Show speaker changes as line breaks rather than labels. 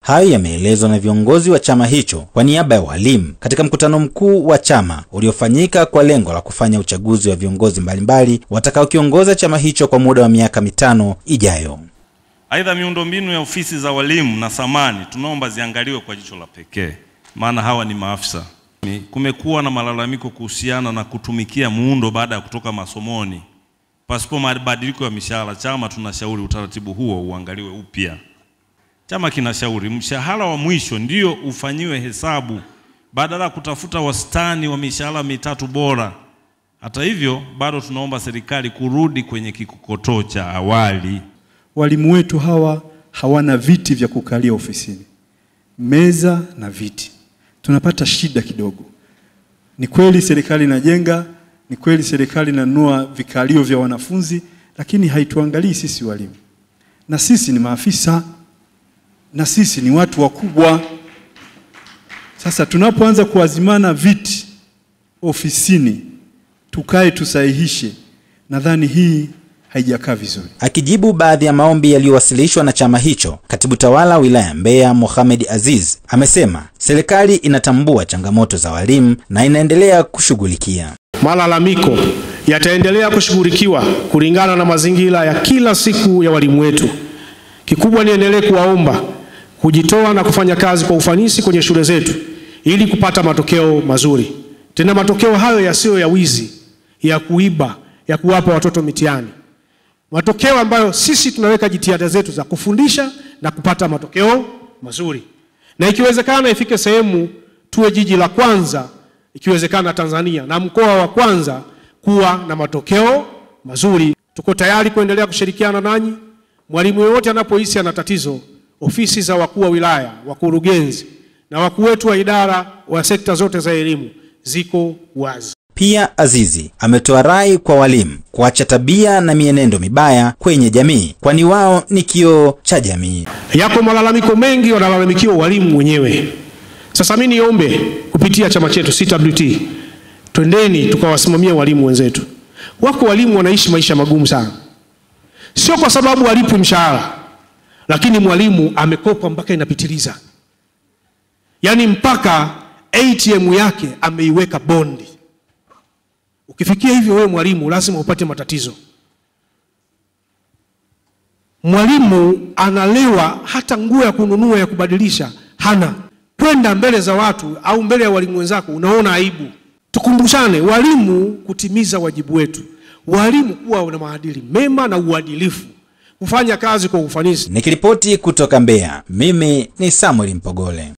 Hayo yameelezwa na viongozi wa chama hicho kwa niaba ya walimu katika mkutano mkuu wa chama uliofanyika kwa lengo la kufanya uchaguzi wa viongozi mbalimbali watakaokiongoza chama hicho kwa muda wa miaka 5 ijayo.
Aidha, miundombinu ya ofisi za walimu na samani tunaomba ziangaliwe kwa jicho la pekee, maana hawa ni maafisa. Kumekuwa na malalamiko kuhusiana na kutumikia muundo baada ya kutoka masomoni pasipo mabadiliko ya mishahara. Chama tunashauri utaratibu huo uangaliwe upya. Chama kinashauri mshahara wa mwisho ndio ufanyiwe hesabu badala ya kutafuta wastani wa mishahara 3 bora. Hata hivyo, bado tunaomba serikali kurudi kwenye kikokotoo cha awali.
Walimu wetu hawa hawana viti vya kukalia ofisini, meza na viti. Tunapata shida kidogo. Ni kweli serikali inajenga, ni kweli serikali inanunua vikalio vya wanafunzi, lakini haituangalii sisi walimu. Na sisi ni maafisa, na sisi ni watu wakubwa. Sasa tunapoanza kuazimana viti ofisini, tukae tusahihishe, nadhani hii haijakaa vizuri.
Akijibu baadhi ya maombi yaliyowasilishwa na chama hicho, Katibu Tawala wilaya Mbeya Mohamed Aziz amesema serikali inatambua changamoto za walimu na inaendelea kushughulikia.
Malalamiko yataendelea kushughulikiwa kulingana na mazingira ya kila siku ya walimu wetu. Kikubwa niendelee kuwaomba kujitoa na kufanya kazi kwa ufanisi kwenye shule zetu ili kupata matokeo mazuri. Tena matokeo hayo yasiyo ya wizi, ya kuiba, ya kuwapa watoto mitihani. Matokeo ambayo sisi tunaweka jitihada zetu za kufundisha na kupata matokeo mazuri. Na ikiwezekana ifike sehemu tuwe jiji la kwanza, ikiwezekana Tanzania, na mkoa wa kwanza kuwa na matokeo mazuri. Tuko tayari kuendelea kushirikiana nanyi. Mwalimu yeyote anapohisi ana tatizo, ofisi za wakuu wa wilaya, wakurugenzi na wakuu wetu wa idara wa sekta zote za elimu ziko wazi.
Pia Azizi ametoa rai kwa walimu kuacha tabia na mienendo mibaya kwenye jamii, kwani wao ni kioo cha jamii.
Yako malalamiko mengi wanalalamikia walimu wenyewe. Sasa mimi niombe kupitia chama chetu CWT, twendeni tukawasimamia walimu wenzetu. Wako walimu wanaishi maisha magumu sana. Sio kwa sababu walipwi mshahara, lakini mwalimu amekopa mpaka inapitiliza. Yaani mpaka ATM yake ameiweka bondi. Ukifikia hivyo wewe mwalimu lazima upate matatizo. Mwalimu analewa, hata nguo ya kununua ya kubadilisha hana. Kwenda mbele za watu au mbele ya walimu wenzako unaona aibu. Tukumbushane walimu kutimiza wajibu wetu. Walimu kuwa na maadili mema na uadilifu, kufanya kazi kwa ufanisi.
Nikiripoti kutoka Mbeya, mimi ni Samuel Mpogole.